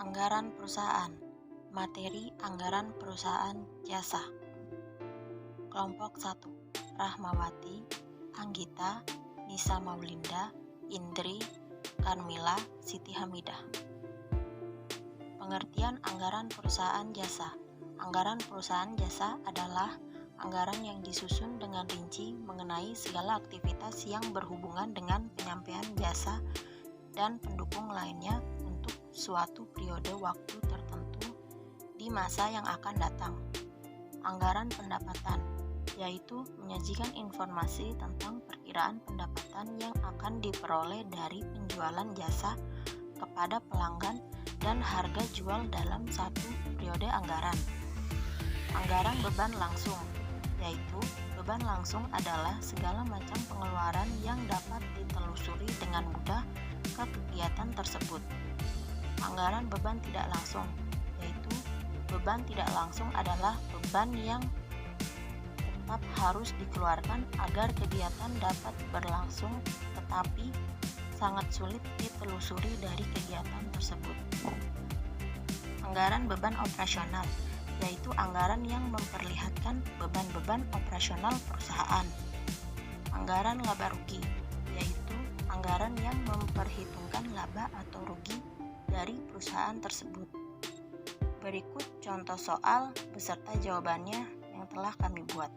Anggaran perusahaan. Materi anggaran perusahaan jasa. Kelompok 1. Rahmawati, Anggita, Nisa Maulinda, Indri, Karmila, Siti Hamidah. Pengertian anggaran perusahaan jasa. Anggaran perusahaan jasa adalah anggaran yang disusun dengan rinci mengenai segala aktivitas yang berhubungan dengan penyampaian jasa dan pendukung lainnya untuk suatu periode waktu tertentu di masa yang akan datang. Anggaran pendapatan, yaitu menyajikan informasi tentang perkiraan pendapatan yang akan diperoleh dari penjualan jasa kepada pelanggan dan harga jual dalam satu periode anggaran. Anggaran beban langsung, yaitu beban langsung adalah segala macam pengeluaran yang dapat ditelusuri dengan mudah ke kegiatan tersebut. Anggaran beban tidak langsung, yaitu beban tidak langsung adalah beban yang tetap harus dikeluarkan agar kegiatan dapat berlangsung tetapi sangat sulit ditelusuri dari kegiatan tersebut. Anggaran beban operasional, yaitu anggaran yang memperlihatkan beban-beban operasional perusahaan. Anggaran laba rugi, yaitu anggaran yang memperhitungkan laba atau rugi dari perusahaan tersebut. Berikut contoh soal beserta jawabannya yang telah kami buat.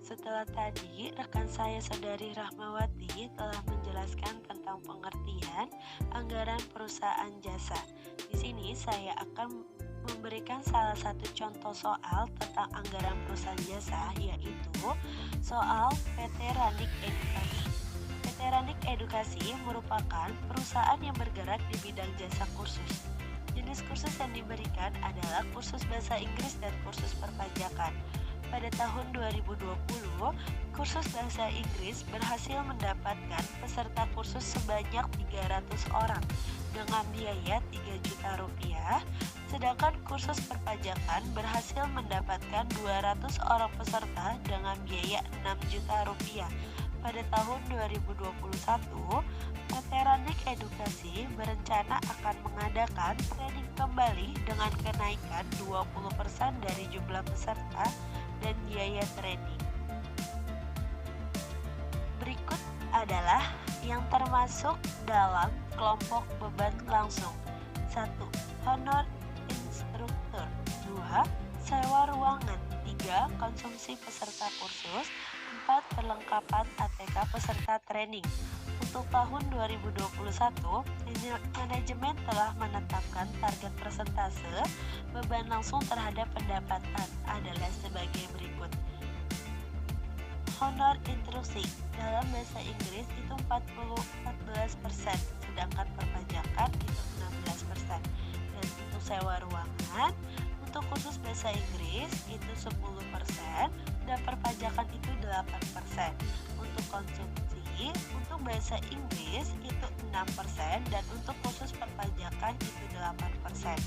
Setelah tadi, rekan saya Saudari Rahmawati telah menjelaskan tentang pengertian anggaran perusahaan jasa. Di sini saya akan memberikan salah satu contoh soal tentang anggaran perusahaan jasa, yaitu soal PT Ranik Edukasi. PT Ranik Edukasi merupakan perusahaan yang bergerak di bidang jasa kursus. Jenis kursus yang diberikan adalah kursus bahasa Inggris dan kursus perpajakan. Pada tahun 2020, kursus bahasa Inggris berhasil mendapatkan peserta kursus sebanyak 300 orang dengan biaya 3 juta rupiah, sedangkan kursus perpajakan berhasil mendapatkan 200 orang peserta dengan biaya 6 juta rupiah. Pada tahun 2021, PT Ranik Edukasi berencana akan mengadakan training kembali dengan kenaikan 20% dari jumlah peserta dan biaya training. Berikut adalah yang termasuk dalam kelompok beban langsung. 1. Honor instruktur. 2. Sewa ruangan. 3. Konsumsi peserta kursus. 4. Perlengkapan ATK peserta training. Untuk tahun 2021, manajemen telah menetapkan target persentase beban langsung terhadap pendapatan adalah sebagai berikut. Honor instruksi dalam bahasa Inggris itu 14%, sedangkan perpajakan itu 16%. Dan untuk sewa ruangan, untuk khusus bahasa Inggris itu 10% dan perpajakan itu 8%. Untuk konsumsi, untuk bahasa Inggris itu 6% dan untuk khusus perpajakan itu 8%.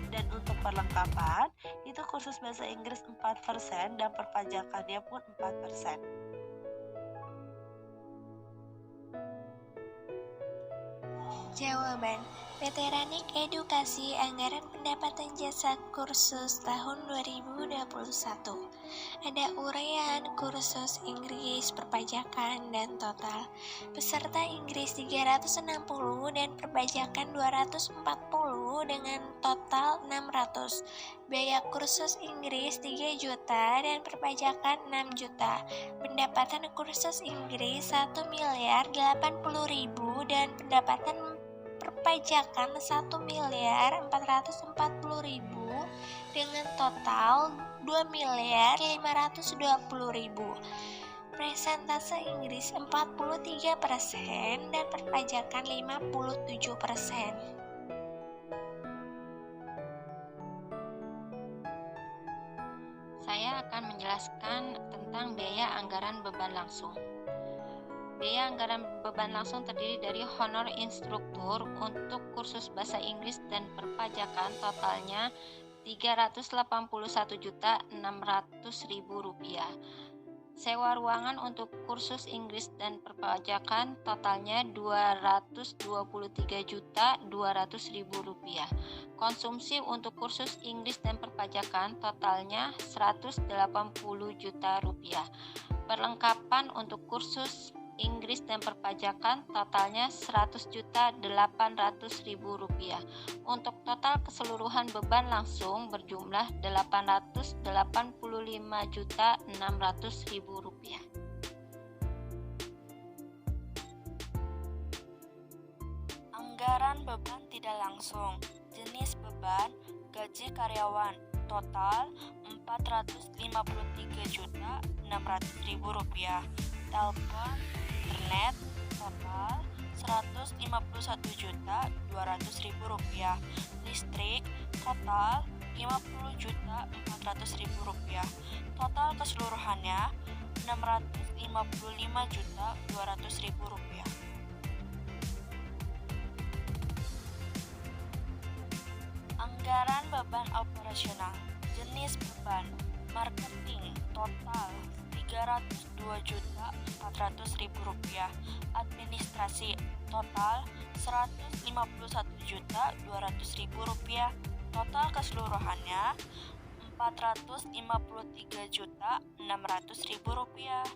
Dan untuk perlengkapan, itu khusus bahasa Inggris 4% dan perpajakannya pun 4%. Jawaban. PT Ranik Edukasi anggaran pendapatan jasa kursus tahun 2021. Ada uraian kursus Inggris, perpajakan, dan total. Peserta Inggris 360 dan perpajakan 240 dengan total 600. Biaya kursus Inggris 3 juta dan perpajakan 6 juta. Pendapatan kursus Inggris 1.080.000 dan pendapatan perpajakan 1.440.000 dengan total 2.520.000. Persentase Inggris 43% dan perpajakan 57%. Saya akan menjelaskan tentang biaya anggaran beban langsung. Biaya anggaran beban langsung terdiri dari honor instruktur untuk kursus bahasa Inggris dan perpajakan totalnya Rp381.600.000. Sewa ruangan untuk kursus Inggris dan perpajakan totalnya Rp223.200.000. Konsumsi untuk kursus Inggris dan perpajakan totalnya Rp180 juta. Perlengkapan untuk kursus Inggris dan perpajakan totalnya Rp100.800.000. Untuk total keseluruhan beban langsung berjumlah Rp885.600.000. Anggaran beban tidak langsung. Jenis beban, gaji karyawan, total Rp453.600.000. Telepon, internet, total Rp151.200.000. Listrik, total Rp50.400.000. Total keseluruhannya Rp655.200.000. Anggaran beban operasional. Jenis beban, marketing, total Rp302.400.000. Administrasi, total Rp151.200.000. Total keseluruhannya Rp453.600.000.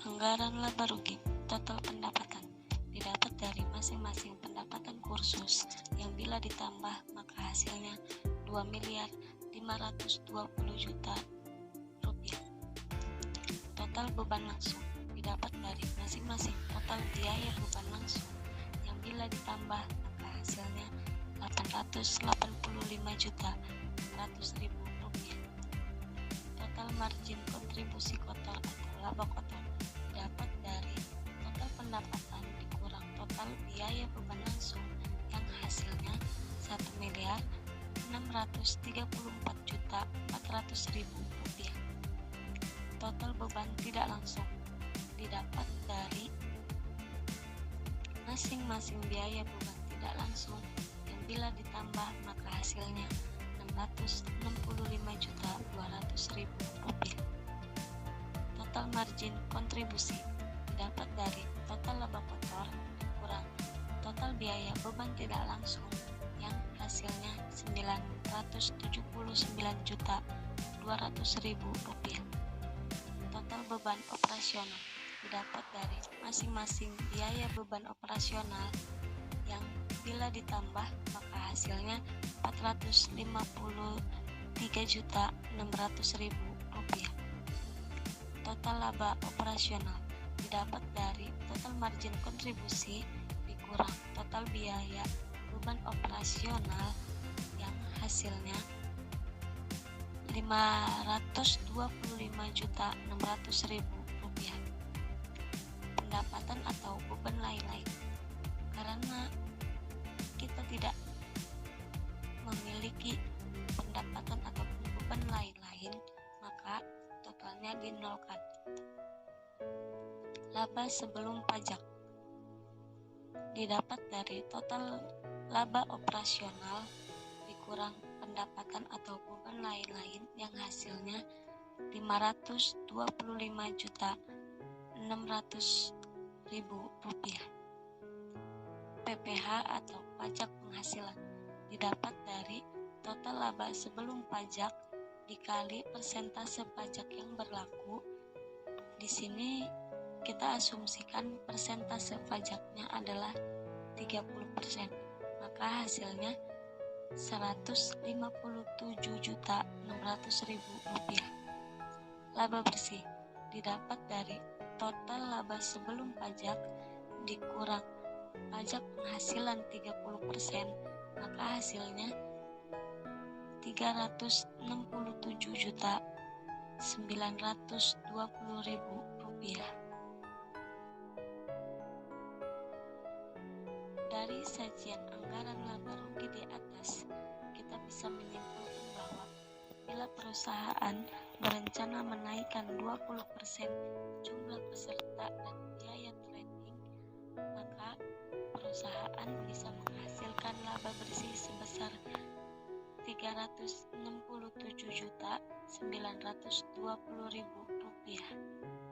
Anggaran laba rugi. Total pendapatan didapat dari masing-masing pendapatan kursus yang bila ditambah maka hasilnya Rp2.520.000.000. Total beban langsung didapat dari masing-masing total biaya beban langsung yang bila ditambah maka hasilnya Rp885.100.000. Total margin kontribusi kotor atau laba kotor didapat dari total pendapatan dikurang total biaya beban langsung yang hasilnya Rp1.634.400.000. Total beban tidak langsung didapat dari masing-masing biaya beban tidak langsung yang bila ditambah maka hasilnya Rp665.200.000. Total margin kontribusi didapat dari total laba kotor dikurang total biaya beban tidak langsung yang hasilnya Rp979.200.000. Total beban operasional didapat dari masing-masing biaya beban operasional yang bila ditambah maka hasilnya Rp453.600.000. Total laba operasional didapat dari total margin kontribusi dikurang total biaya beban operasional yang hasilnya Rp525.600.000. Pendapatan atau beban lain-lain. Karena kita tidak memiliki pendapatan ataupun beban lain-lain, maka totalnya dinolkan. Laba sebelum pajak didapat dari total laba operasional dikurang pendapatan atau beban lain-lain yang hasilnya Rp525.600.000. PPH atau pajak penghasilan didapat dari total laba sebelum pajak dikali persentase pajak yang berlaku. Di sini kita asumsikan persentase pajaknya adalah 30%, maka hasilnya Rp157.600.000. Laba bersih didapat dari total laba sebelum pajak dikurang pajak penghasilan 30%, maka hasilnya Rp367.920.000. Dari sajian anggaran laba rugi di atas, kita bisa menyimpulkan bahwa bila perusahaan berencana menaikkan 20% jumlah peserta dan biaya training, maka perusahaan bisa menghasilkan laba bersih sebesar Rp367.920.000.